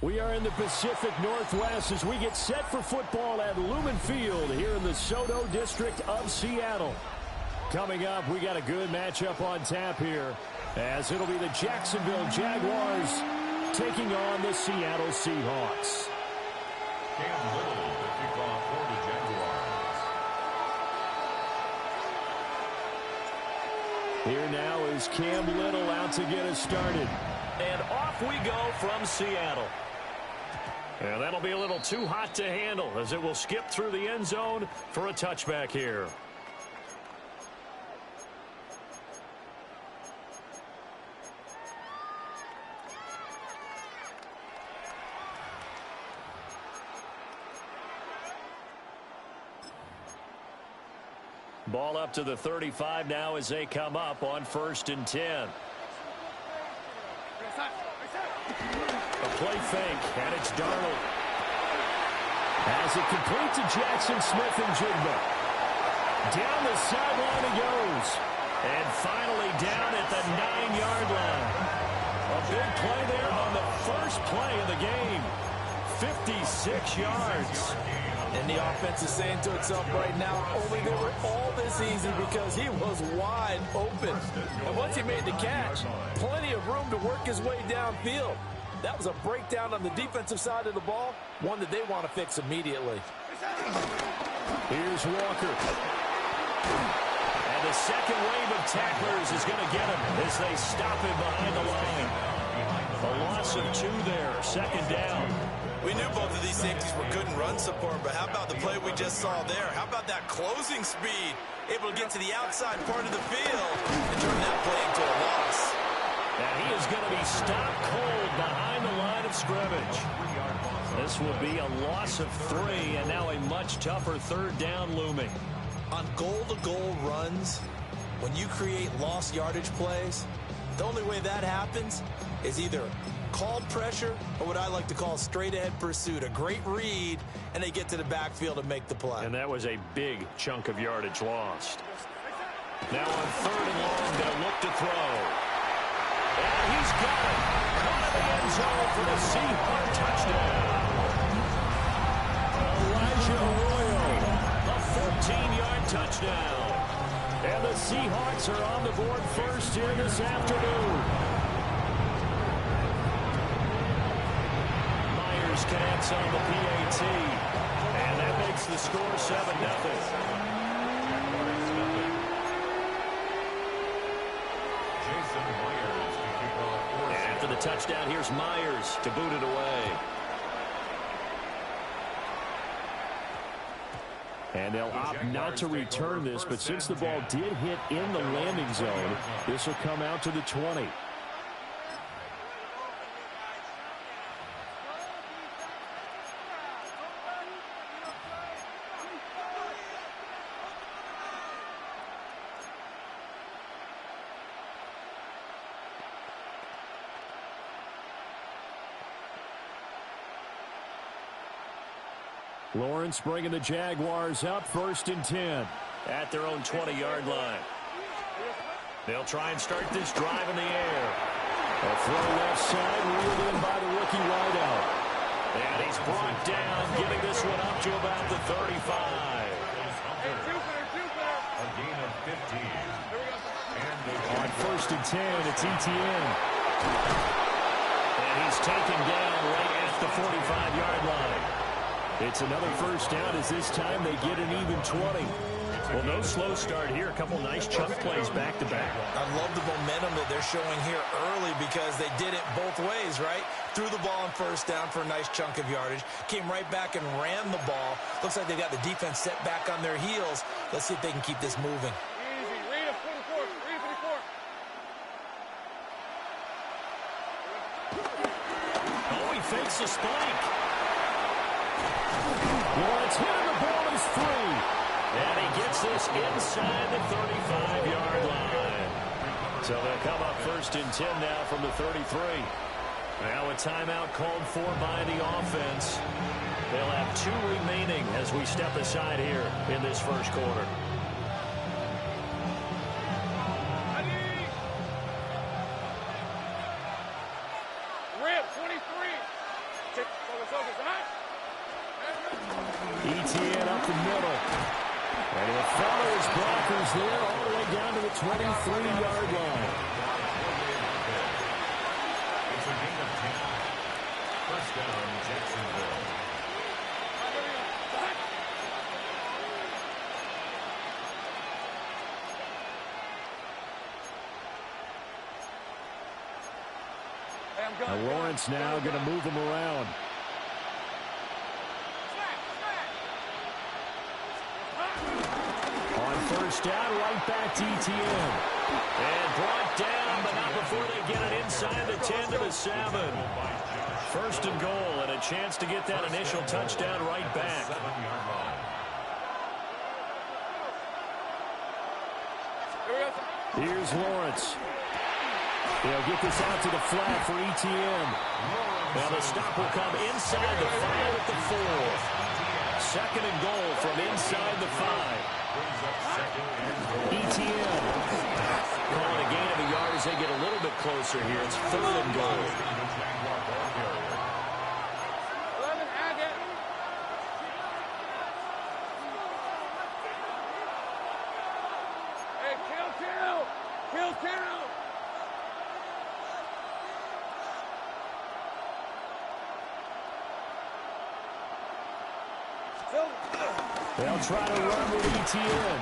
We are in the Pacific Northwest as we get set for football at Lumen Field here in the SoDo district of Seattle. Coming up, we got a good matchup on tap here, as it'll be the Jacksonville Jaguars taking on the Seattle Seahawks. Cam Little to kick off for the Jaguars. Here now is Cam Little out to get us started. And off we go from Seattle. And that'll be a little too hot to handle as it will skip through the end zone for a touchback here. Ball up to the 35 now as they come up on 1st and 10. A play fake, and it's Darnold. As it complete to Jackson Smith-Njigba. Down the sideline he goes. And finally down at the 9-yard line. A big play there on the first play of the game. 56 yards. And the offense is saying to itself right now, only they were all this easy because he was wide open. And once he made the catch, plenty of room to work his way downfield. That was a breakdown on the defensive side of the ball, one that they want to fix immediately. Here's Walker. And the second wave of tacklers is going to get him as they stop him behind the line. A loss of 2 there, 2nd down. We knew both of these safeties were good in run support, but how about the play we just saw there? How about that closing speed? Able to get to the outside part of the field and turn that play into a loss. And he is going to be stopped cold behind the line of scrimmage. This will be a loss of 3, and now a much tougher 3rd down looming. On goal-to-goal runs, when you create lost yardage plays, the only way that happens is either called pressure or what I like to call straight-ahead pursuit. A great read, and they get to the backfield and make the play. And that was a big chunk of yardage lost. Now on 3rd and long, they'll look to throw. And he's got it. Caught in the end zone for the Seahawks touchdown. Elijah Arroyo. A 14-yard touchdown. And the Seahawks are on the board first here this afternoon. Myers connects on the PAT. And that makes the score 7-0. After the touchdown, here's Myers to boot it away. And they'll opt not to return this, but since the ball did hit in the landing zone, this will come out to the 20. Lawrence bringing the Jaguars up 1st and 10. At their own 20-yard line. They'll try and start this drive in the air. A throw left side, reeled in by the rookie wideout. And he's brought down, giving this one up to about the 35. A gain of 15. On 1st and 10, it's Etienne. And he's taken down right at the 45-yard line. It's another 1st down as this time they get an even 20. Well, no slow start here. A couple nice chunk plays back-to-back. I love the momentum that they're showing here early because they did it both ways, right? Threw the ball on 1st down for a nice chunk of yardage. Came right back and ran the ball. Looks like they got the defense set back on their heels. Let's see if they can keep this moving. Easy. Read it 44. Read 44. Oh, he fakes a spike. Lawrence hitting the ball is free. And he gets this inside the 35-yard line. So they'll come up 1st and 10 now from the 33. Now a timeout called for by the offense. They'll have 2 remaining as we step aside here in this 1st quarter. Rip 23. Etienne up the middle. And he'll follow his blockers there all the way down to the 23-yard line. It's a gain of 10. First down, Jacksonville. Now Lawrence now going to move him around. On first down, right back to Etienne. And brought down, but not before they get it inside the 10 to the 7. First and goal, and a chance to get that initial touchdown right back. Here's Lawrence. They'll get this out to the flat for Etienne. Now the stop will come inside the 5 at the 4. Second and goal from inside the 5. Etienne calling a gain of a yard as they get a little bit closer here. It's third and goal. 11, add it. Hey, kill. They'll try to run with Etienne.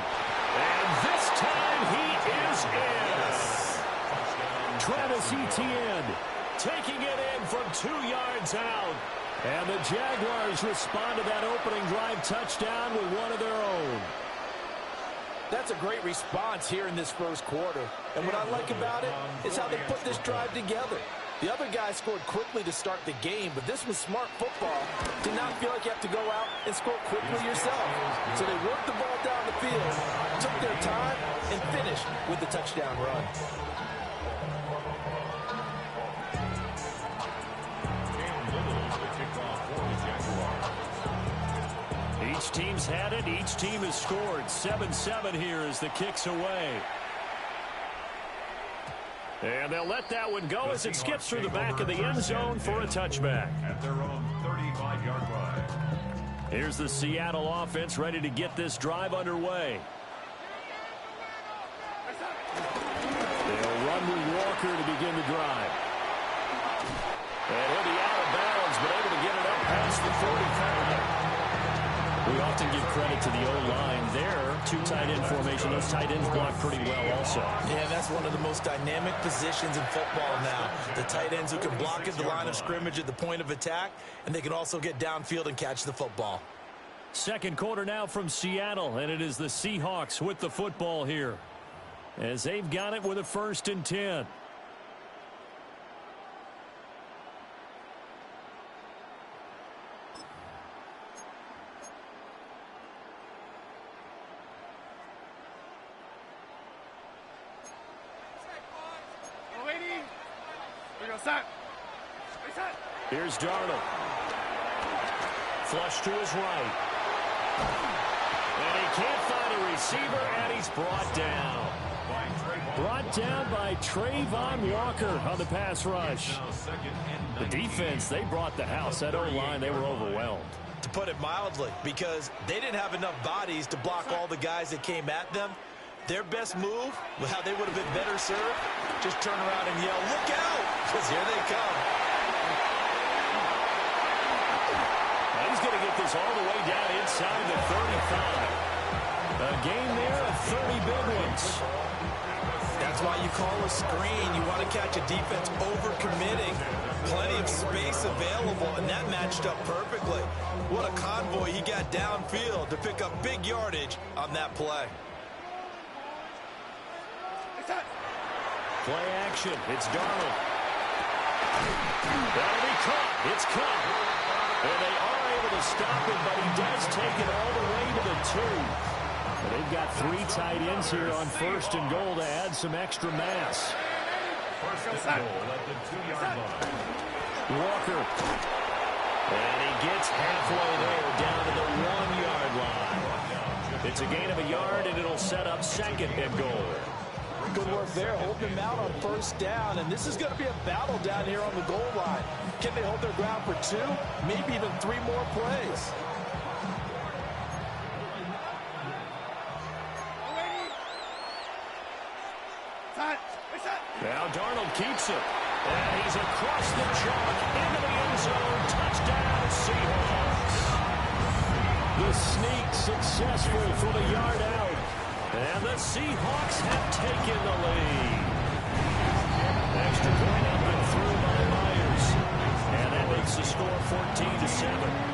And this time he is in. Travis Etienne taking it in from 2 yards out. And the Jaguars respond to that opening drive touchdown with one of their own. That's a great response here in this first quarter. And what I like about it is how they put this drive together. The other guy scored quickly to start the game, but this was smart football. Did not feel like you have to go out and score quickly yourself. So they worked the ball down the field, took their time, and finished with the touchdown run. Each team's had it. Each team has scored. 7-7 here as the kick's away. And they'll let that one go as it skips through the back of the end zone for a touchback. At their own 35-yard line. Here's the Seattle offense ready to get this drive underway. They'll run with Walker to begin the drive. And he'll be out of bounds, but able to get it up past the 45. We often give credit to the O-line there. 2 tight end formation. Those tight ends block pretty well also. Yeah, that's one of the most dynamic positions in football now. The tight ends who can block at the line of scrimmage at the point of attack, and they can also get downfield and catch the football. Second quarter now from Seattle, and it is the Seahawks with the football here as they've got it with a 1st and 10. Here's Darnold. Flush to his right. And he can't find a receiver, and he's brought down. Brought down by Travon Walker on the pass rush. The defense, they brought the house. That O-line, they were overwhelmed. To put it mildly, because they didn't have enough bodies to block all the guys that came at them. Their best move, how they would have been better served, just turn around and yell, "Look out!" Because here they come. And he's going to get this all the way down inside the 35. A game there of 30 big ones. That's why you call a screen. You want to catch a defense overcommitting. Plenty of space available, and that matched up perfectly. What a convoy he got downfield to pick up big yardage on that play. Play action. It's Darnold. That'll be caught. It's caught. And they are able to stop him, but he does take it all the way to the 2. They've got 3 tight ends here on 1st and goal to add some extra mass. First and goal at the 2-yard line. Walker. And he gets halfway there down to the 1-yard line. It's a gain of a yard, and it'll set up 2nd and goal. Good work there, holding them out on 1st down, and this is going to be a battle down here on the goal line. Can they hold their ground for 2, maybe even 3 more plays? keeps it. And he's across the chalk into the end zone. Touchdown, Seahawks. The sneak successful from a yard out. And the Seahawks have taken the lead. Extra point up and through by Myers. And that makes the score 14-7.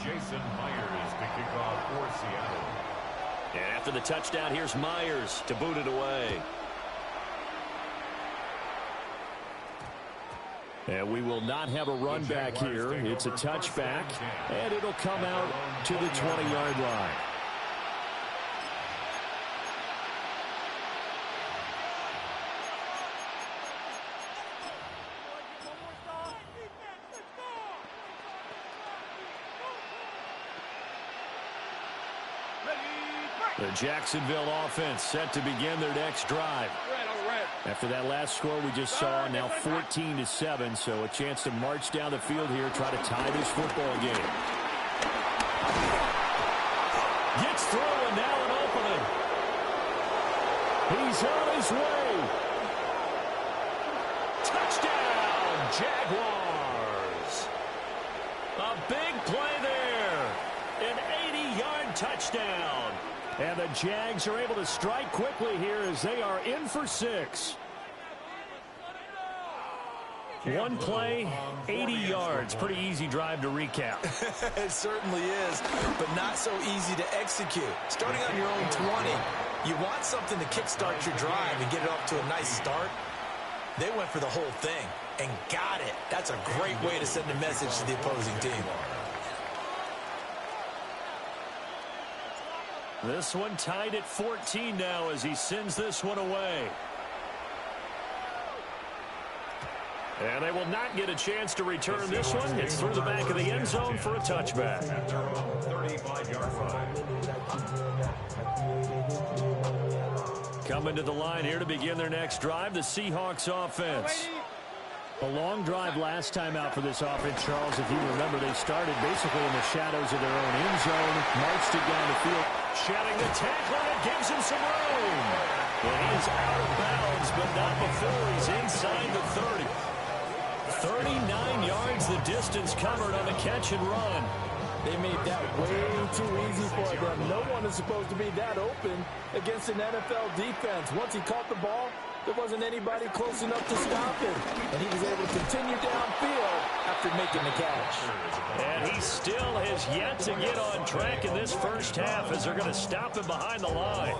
Jason Myers to kick off for Seattle. And after the touchdown, here's Myers to boot it away. And we will not have a run back here. It's a touchback, and it'll come out to the 20-yard line. The Jacksonville offense set to begin their next drive. After that last score we just saw, now 14-7, so a chance to march down the field here, try to tie this football game. Gets through, and now an opening. He's on his way. Touchdown, Jaguars. A big play there. An 80-yard touchdown. And the Jags are able to strike quickly here as they are in for 6. One play, 80 yards. Pretty easy drive to recap. It certainly is, but not so easy to execute. Starting on your own 20, you want something to kickstart your drive and get it off to a nice start. They went for the whole thing and got it. That's a great way to send a message to the opposing team. This one tied at 14 now as he sends this one away. And they will not get a chance to return this one. It's through the back of the end zone for a touchback. At their own 35-yard line. Coming to the line here to begin their next drive, the Seahawks offense. A long drive last time out for this offense, Charles. If you remember, they started basically in the shadows of their own end zone, marched it down the field. Shedding the tackle, and it gives him some room. And he is out of bounds, but not before he's inside the 30. 39 yards the distance covered on the catch and run. They made that way too easy for them. No one is supposed to be that open against an NFL defense. Once he caught the ball, there wasn't anybody close enough to stop him. And he was able to continue downfield after making the catch. And he still has yet to get on track in this first half as they're going to stop him behind the line.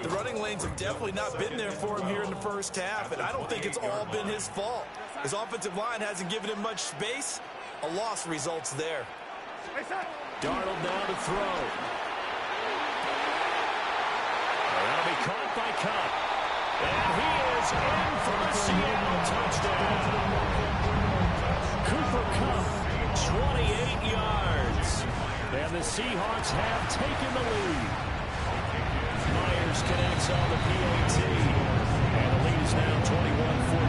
The running lanes have definitely not been there for him here in the first half, and I don't think it's all been his fault. His offensive line hasn't given him much space. A loss results there. Darnold now to throw. That'll be caught by Kupp. And he is in for the Seattle touchdown. Cooper Kupp, 28 yards. And the Seahawks have taken the lead. Myers connects on the PAT. And the lead is now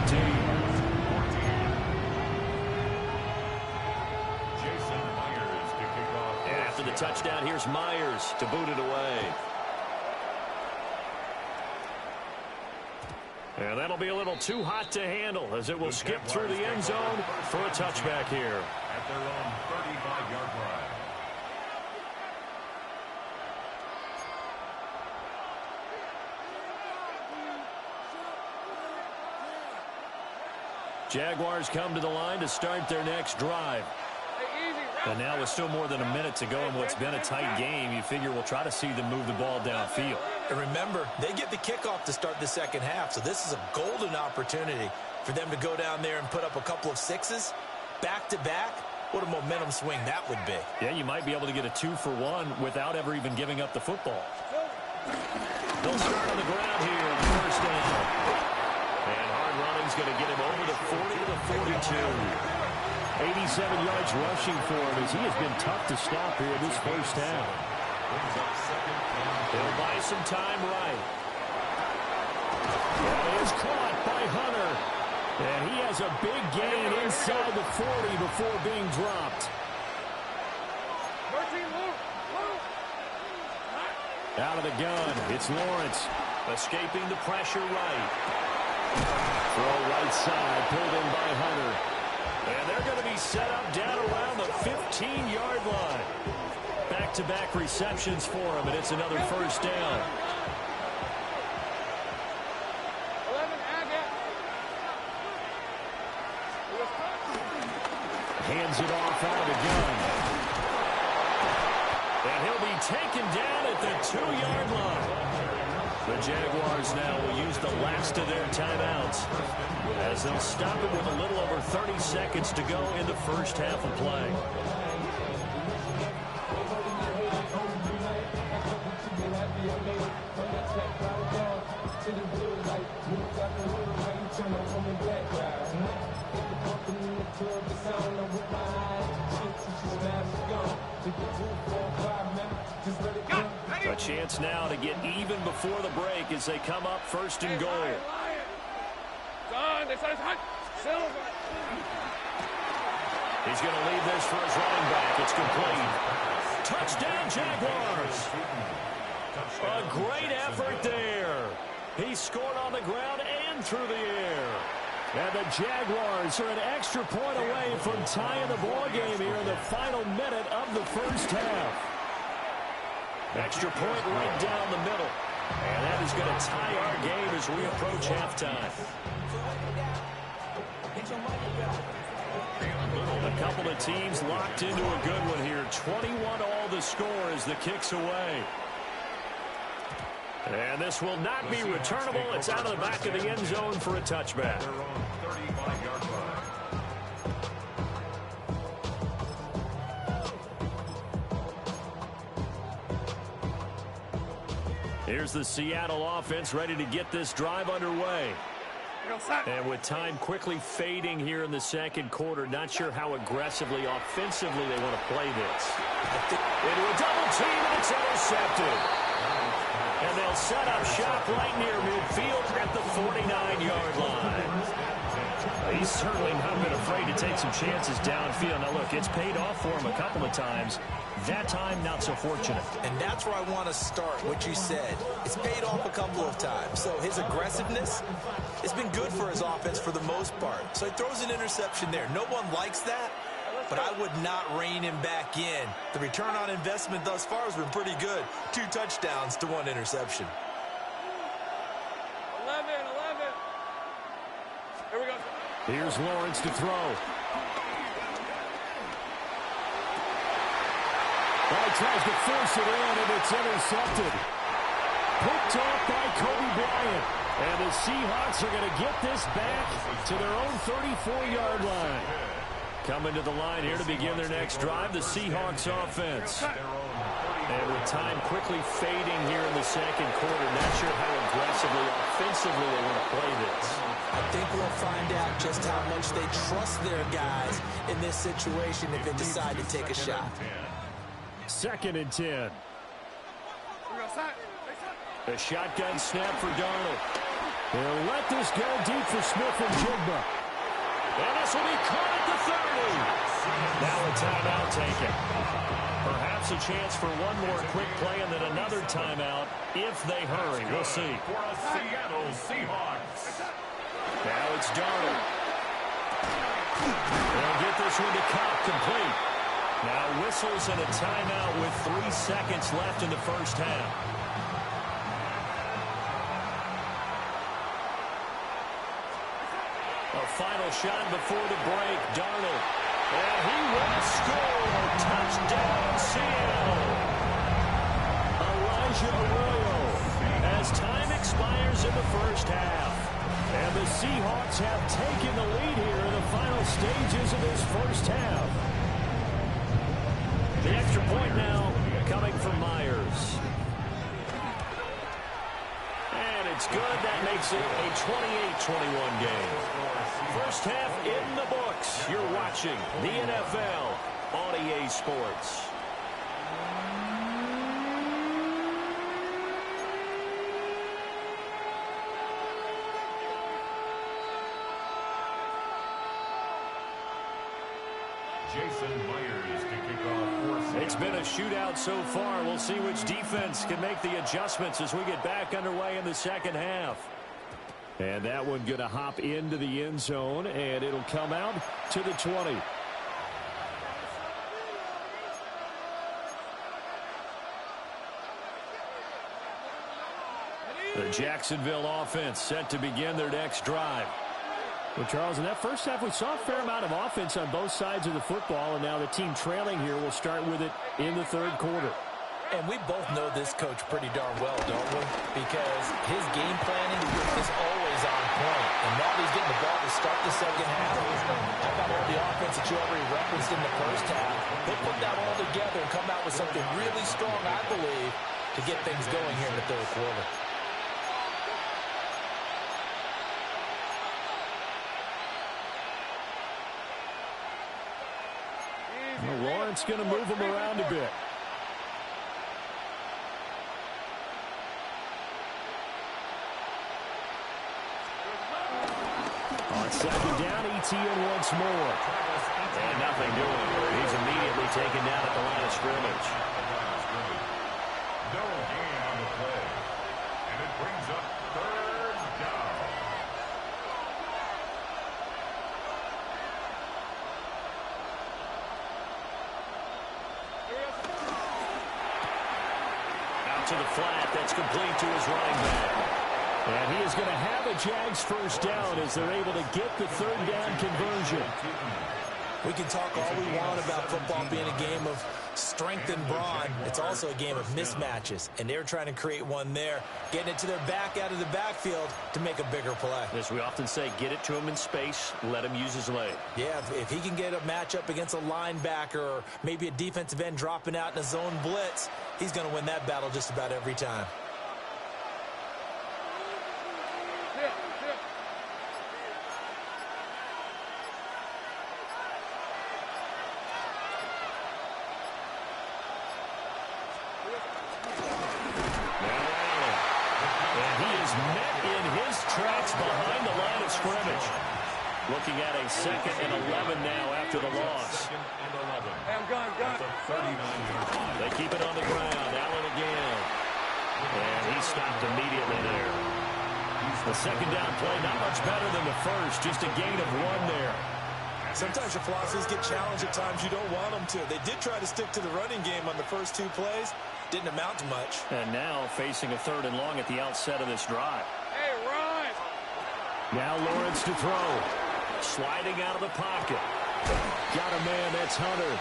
21-14. After the touchdown, here's Myers to boot it away. And that'll be a little too hot to handle as it will skip through the end zone for a touchback here. At their own 35-yard line. Jaguars come to the line to start their next drive. And now with still more than a minute to go in what's been a tight game, you figure we'll try to see them move the ball downfield. And remember, they get the kickoff to start the second half, so this is a golden opportunity for them to go down there and put up a couple of sixes back-to-back. What a momentum swing that would be. Yeah, you might be able to get a 2-for-1 without ever even giving up the football. They'll start on the ground here on the first down. And hard running's going to get him over the 40 to the 42. 87 yards rushing for him as he has been tough to stop here in this first half. He'll buy some time right. That is caught by Hunter. And he has a big gain inside the 40 before being dropped. Out of the gun, it's Lawrence. Escaping the pressure right. Throw right side, pulled in by Hunter. And they're going to be set up down around the 15-yard line. Back-to-back receptions for him, and it's another first down. Hands it off out of the gun. And he'll be taken down at the 2-yard line. The Jaguars now will use the last of their timeouts as they'll stop it with a little over 30 seconds to go in the first half of play. A chance now to get even before the break as they come up first and goal. He's going to leave this for his running back. It's complete. Touchdown, Jaguars. A great effort there. He scored on the ground and through the air. And the Jaguars are an extra point away from tying the ball game here in the final minute of the first half. Extra point right down the middle. And that is going to tie our game as we approach halftime. A couple of teams locked into a good one here. 21-all the score as the kick's away. And this will not be returnable. It's out of the back of the end zone for a touchback. Here's the Seattle offense ready to get this drive underway. And with time quickly fading here in the second quarter, not sure how aggressively, offensively they want to play this. Into a double team, and it's intercepted. And they'll set up shop right near midfield at the 49-yard line. He's certainly not been afraid to take some chances downfield. Now, look, it's paid off for him a couple of times. That time, not so fortunate. And that's where I want to start, what you said. It's paid off a couple of times. So his aggressiveness has been good for his offense for the most part. So he throws an interception there. No one likes that, but I would not rein him back in. The return on investment thus far has been pretty good. 2 touchdowns to 1 interception. 11. Here we go. Here's Lawrence to throw. He tries to force it in, and it's intercepted. Picked off by Kobe Bryant. And the Seahawks are going to get this back to their own 34-yard line. Coming to the line here to begin their next drive, the Seahawks offense. And with time quickly fading here in the second quarter, not sure how aggressively, offensively they want to play this. I think we'll find out just how much they trust their guys in this situation if they decide to take a shot. 2nd and 10. A shotgun snap for Darnold. They'll let this go deep for Smith and Jigba. And this will be caught at the 30. Now a timeout taken. Perhaps a chance for one more quick play and then another timeout if they hurry. We'll see. For a Seattle Seahawks. Now it's Darnold. They'll get this one to Cobb, complete. Now whistles and a timeout with 3 seconds left in the first half. A final shot before the break, Darnold. And he will score. Touchdown, Seattle. Elijah Arroyo. As time expires in the first half. And the Seahawks have taken the lead here in the final stages of this first half. The extra point now coming from Myers. And it's good. That makes it a 28-21 game. First half in the books. You're watching the NFL on EA Sports. Jason Myers to kick off for It's been a shootout so far. We'll see which defense can make the adjustments as we get back underway in the second half. And that one going to hop into the end zone, and it'll come out to the 20. The Jacksonville offense set to begin their next drive. Well, Charles, in that first half, we saw a fair amount of offense on both sides of the football, and now the team trailing here will start with it in the third quarter. And we both know this coach pretty darn well, don't we? Because his game planning is always on point. And now he's getting the ball to start the second half. How about all the offense that you already referenced in the first half? He'll put that all together and come out with something really strong, I believe, to get things going here in the third quarter. Well, Lawrence going to move him around a bit. On second down, ETN once more. And nothing doing. He's immediately taken down at the line of scrimmage. No gain on the play. And it brings up third down. Out to the flat. That's complete to his running back. And he is going to have a Jags first down as they're able to get the third down conversion. We can talk all we want about football being a game of strength and brawn. It's also a game of mismatches, and they're trying to create one there, getting it to their back out of the backfield to make a bigger play. As we often say, get it to him in space, let him use his leg. Yeah, if he can get a matchup against a linebacker or maybe a defensive end dropping out in a zone blitz, he's going to win that battle just about every time. Looking at a 2nd and 11 now after the loss. Hey, I'm gone. They keep it on the ground. Allen again. And he stopped immediately there. The second down play, not much better than the first. Just a gain of 1 there. Sometimes your philosophies get challenged at times you don't want them to. They did try to stick to the running game on the first 2 plays. Didn't amount to much. And now facing a 3rd and long at the outset of this drive. Hey, run! Now Lawrence to throw. Sliding out of the pocket. Got a man, that's Hunter.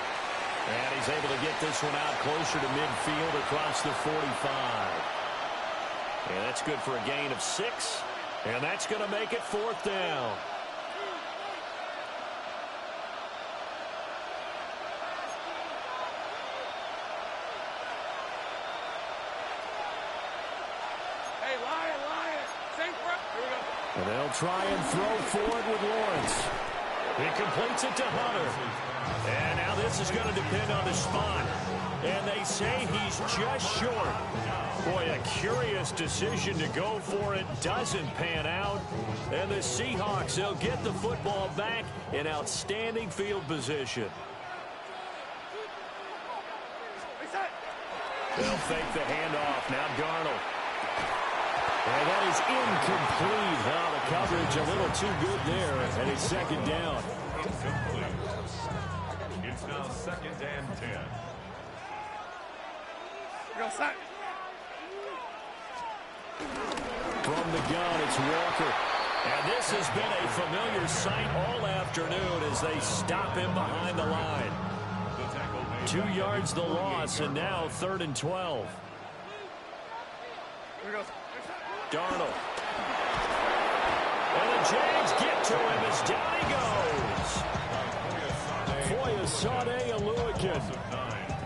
And he's able to get this one out closer to midfield across the 45. And that's good for a gain of 6. And that's going to make it 4th down. Hey, Lion! Sink front! Here we go. And they'll try and throw forward with Lawrence. He completes it to Hunter. And now this is going to depend on the spot. And they say he's just short. Boy, a curious decision to go for it. Doesn't pan out. And the Seahawks, they'll get the football back in outstanding field position. They'll fake the handoff. Now Darnold. And that is incomplete. Now the coverage a little too good there. And it's 2nd down. It's now 2nd and 10. Go, sack. From the gun, it's Walker. And this has been a familiar sight all afternoon as they stop him behind the line. 2 yards the loss, and now 3rd and 12. Here we go. Darnold. And the Jags get to him as down he goes. Foyesade Oluokun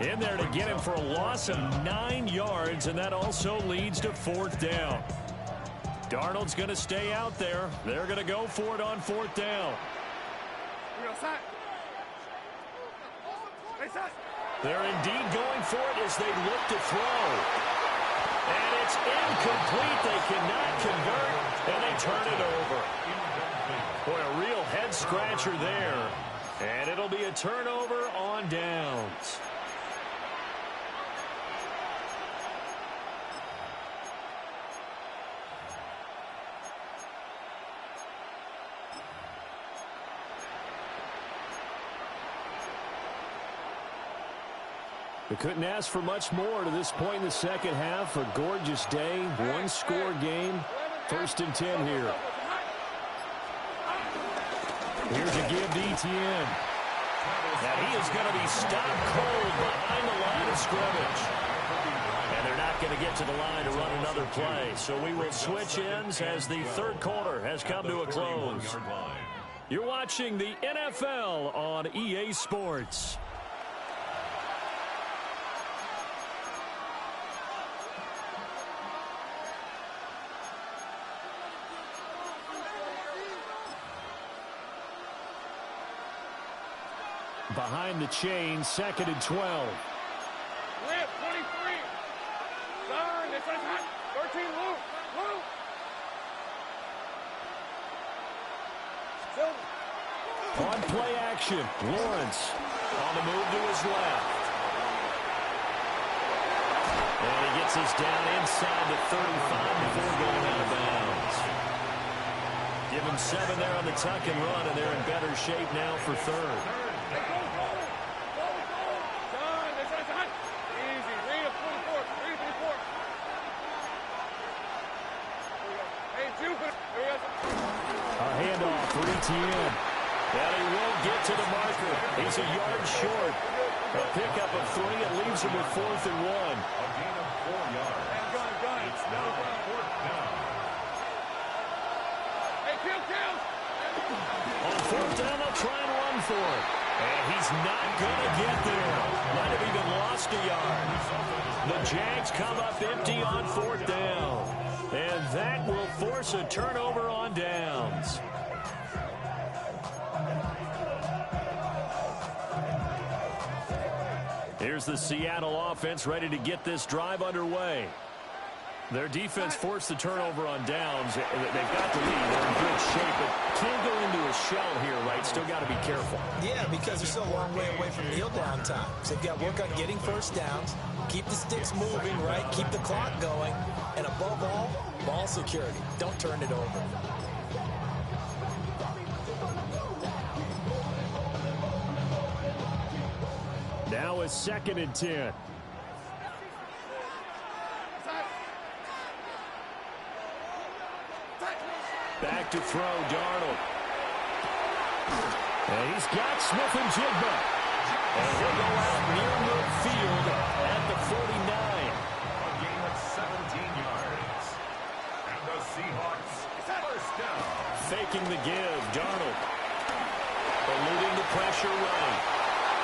in there to get him for a loss of 9 yards, and that also leads to 4th down. Darnold's going to stay out there. They're going to go for it on 4th down. Here we go, sack. Hey, sack. They're indeed going for it as they look to throw. And it's incomplete. They cannot convert, and they turn it over. Boy, a real head-scratcher there. And it'll be a turnover on on downs. They couldn't ask for much more to this point in the second half. A gorgeous day, one-score game. 1st and 10 here. Here's a give to Etienne. Now he is going to be stopped cold behind the line of scrimmage. And they're not going to get to the line to run another play. So we will switch ends as the third quarter has come to a close. You're watching the NFL on EA Sports. Behind the chain, 2nd and 12. Whip, 23. Son, this is hot. 13, Luke. Luke. On play action, Lawrence On the move to his left. And he gets us down inside the 35 before going out of bounds. Give him 7 there on the tuck and run, and they're in better shape now for third. A handoff for Etienne. And he won't get to the marker. He's a yard short. A pickup of 3. It leaves him with 4th and 1. A gain of 4 yards. It's now 4th down. Hey, kill. On 4th down, they'll try and run for it. And he's not going to get there. Might have even lost a yard. The Jags come up empty on 4th down. And that will force a turnover on downs. Here's the Seattle offense ready to get this drive underway. Their defense forced the turnover on downs. They've got the lead. They're in good shape, but can't go into a shell here, right? Still got to be careful. Yeah, because they're still a long way away from kneel down time. So they've got to work on getting first downs, keep the sticks moving, right? Keep the clock going. And above all, ball security. Don't turn it over. Now a 2nd and 10. Back to throw, Darnold. And he's got Smith and Jigba. And he'll go out near midfield at the 49. A gain of 17 yards. And the Seahawks, 1st down. Faking the give, Darnold. Eluding the pressure right.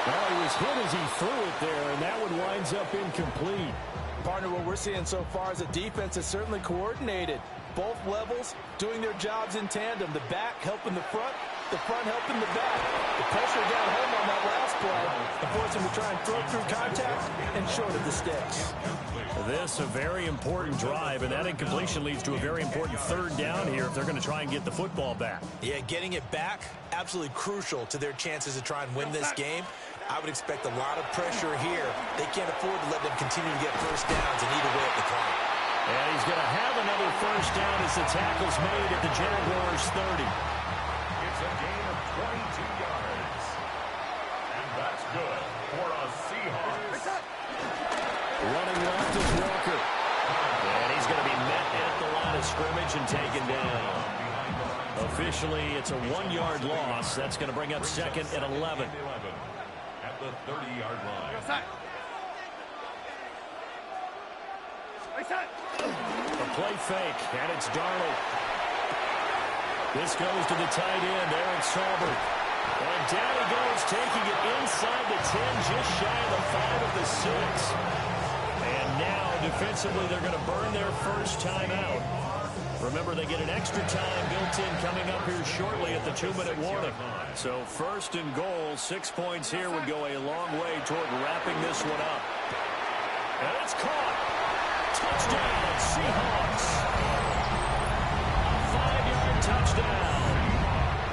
Well, he was hit as he threw it there, and that one winds up incomplete. Partner, what we're seeing so far is the defense is certainly coordinated. Both levels doing their jobs in tandem. The back helping the front helping the back. The pressure got home on that last play and forced him to try and throw through contact and short of the sticks. This a very important drive, and that incompletion leads to a very important 3rd down here if they're going to try and get the football back. Yeah, getting it back, absolutely crucial to their chances to try and win this game. I would expect a lot of pressure here. They can't afford to let them continue to get first downs and eat away at the clock. And he's going to have another 1st down as the tackle's made at the Jaguars' 30. It's a gain of 22 yards. And that's good for a Seahawks. Running left is Walker. And he's going to be met at the line of scrimmage and taken down. Officially, it's a 1-yard loss. That's going to bring up 2nd and 11. At the 30-yard line. A play fake, and it's Darnold. This goes to the tight end, Eric Saubert. And down he goes, taking it inside the 10, just shy of the 5 of the 6. And now, defensively, they're going to burn their first timeout. Remember, they get an extra time built in coming up here shortly at the 2-minute warning. So 1st and goal, 6 points here would go a long way toward wrapping this one up. And it's caught. Touchdown, Seahawks. A 5-yard touchdown.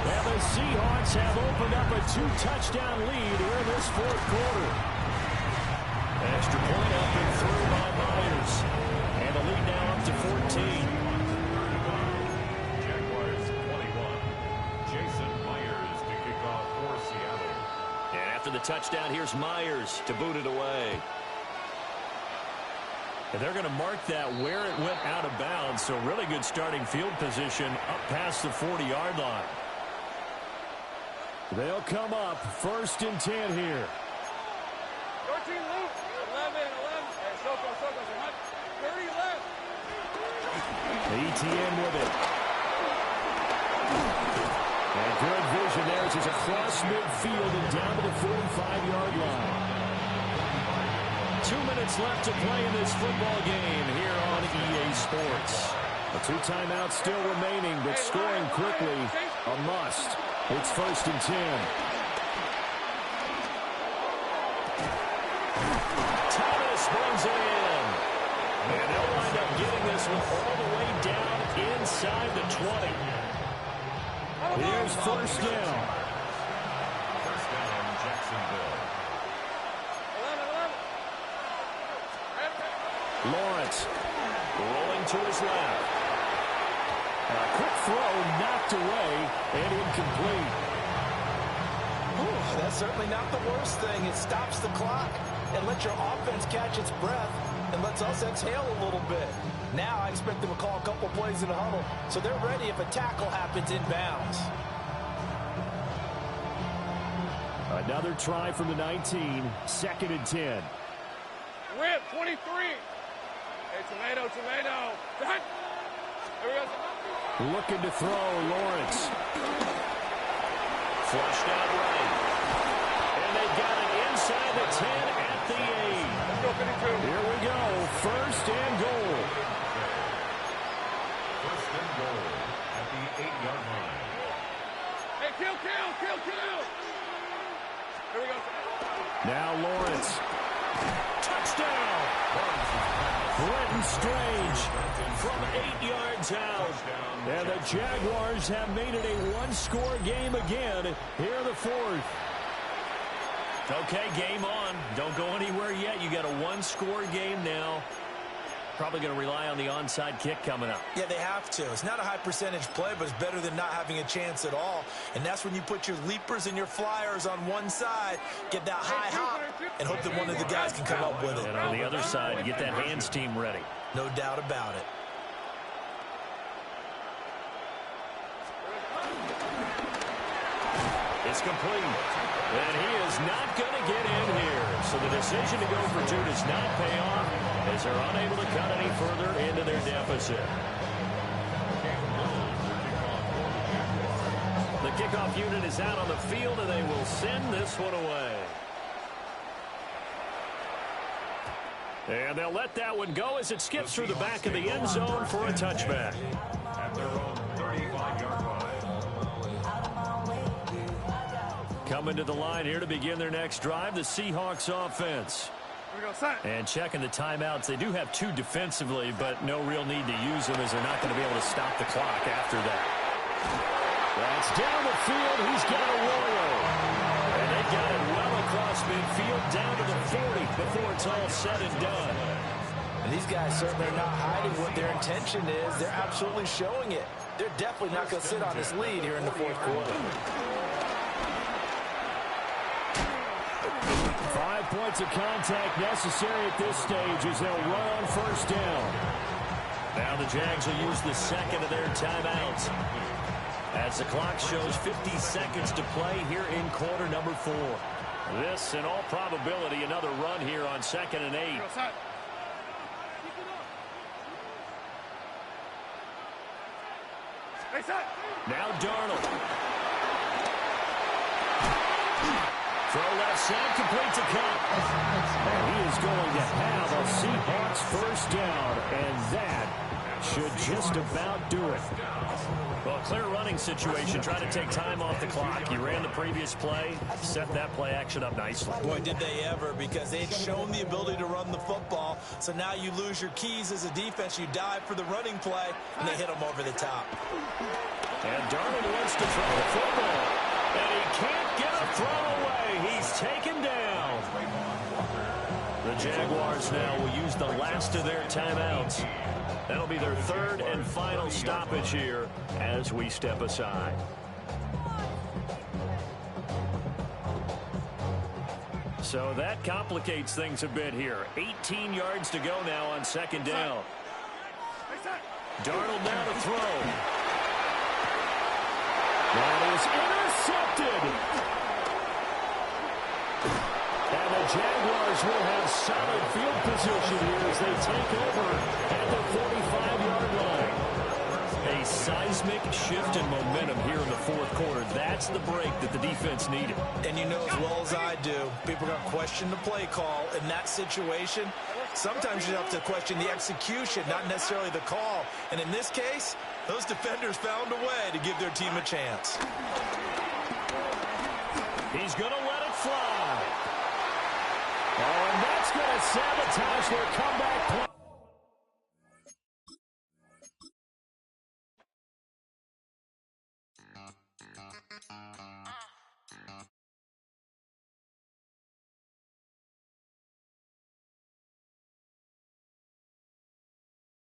And the Seahawks have opened up a 2-touchdown lead here in this fourth quarter. Extra point up and through by Myers. And the lead now up to 14. Jaguars 21. Jason Myers to kick off for Seattle. And after the touchdown, here's Myers to boot it away. And they're going to mark that where it went out of bounds. So really good starting field position up past the 40-yard line. They'll come up 1st and 10 here. 13 loop. 11. Hey, Soko, 30 left. ETN with it. And good vision there as he's across midfield and down to the 45-yard line. 2 minutes left to play in this football game here on EA Sports. A 2 timeouts still remaining, but scoring quickly a must. It's 1st and 10. Thomas brings it in. And they'll wind up getting this one all the way down inside the 20. Here's 1st down. First down, Jacksonville. 11. Lawrence rolling to his left. A quick throw knocked away and incomplete. Ooh, that's certainly not the worst thing. It stops the clock and lets your offense catch its breath and lets us exhale a little bit. Now I expect them to call a couple plays in the huddle so they're ready if a tackle happens inbounds. Another try from the 19, 2nd and 10. Whip, 23. Hey, tomato. Done. Here we go. Looking to throw, Lawrence. Flushed out right. And they've got it inside the 10 at the 8. Let's go, 52. Here we go, 1st and goal. First and goal at the 8-yard line. Hey, kill. Here we go. Now Lawrence. Touchdown! Brenton Strange From 8 yards out. and the Jaguars have made it a 1-score game again here in the 4th. Okay, game on. Don't go anywhere yet. You got a 1-score game now. Probably going to rely on the onside kick coming up. Yeah, they have to. It's not a high percentage play, but it's better than not having a chance at all. And that's when you put your leapers and your flyers on one side, get that high hop, and hope that one of the guys can come up with it. And on the other side, get that hands team ready. No doubt about it. It's complete. And he is not going to get in here. So the decision to go for 2 does not pay off as they're unable to cut any further into their deficit. The kickoff unit is out on the field, and they will send this one away. And they'll let that one go as it skips through the back of the end zone for a touchback. At their own 35-yard line. Coming to the line here to begin their next drive, the Seahawks offense. Here we go, set. And checking the timeouts, they do have 2 defensively, but no real need to use them as they're not going to be able to stop the clock after that. That's down the field. He's got a roller. And they got it well across midfield down to the 40 before it's all said and done. And these guys certainly are not hiding what their intention is. They're absolutely showing it. They're definitely not going to sit on this lead here in the 4th quarter. 5 points of contact necessary at this stage as they'll run on 1st down. Now the Jags will use the second of their timeouts as the clock shows 50 seconds to play here in quarter number 4. This, in all probability, another run here on 2nd and 8. Here we go, set. Hey, set. Now Darnold. Throw left sack, complete to Kupp. And he is going to have a Seahawks first down, and that should just about do it. Well, clear running situation, trying to take time off the clock. He ran the previous play, set that play action up nicely. Boy, did they ever, because they'd shown the ability to run the football. So now you lose your keys as a defense. You dive for the running play, and they hit them over the top. And Darnold wants to throw the football. And he can't get a throw away. He's taken down. The Jaguars now will use the last of their timeouts. That'll be their third and final stoppage here as we step aside. So that complicates things a bit here. 18 yards to go now on second down. Darnold now to throw. That is intercepted. And the Jaguars will have solid field position here as they take over at the 45-yard line. A seismic shift in momentum here in the fourth quarter. That's the break that the defense needed. And you know as well as I do, people are going to question the play call in that situation. Sometimes you have to question the execution, not necessarily the call. And in this case, those defenders found a way to give their team a chance. He's going to let it fly. Oh, and that's going to sabotage their comeback play.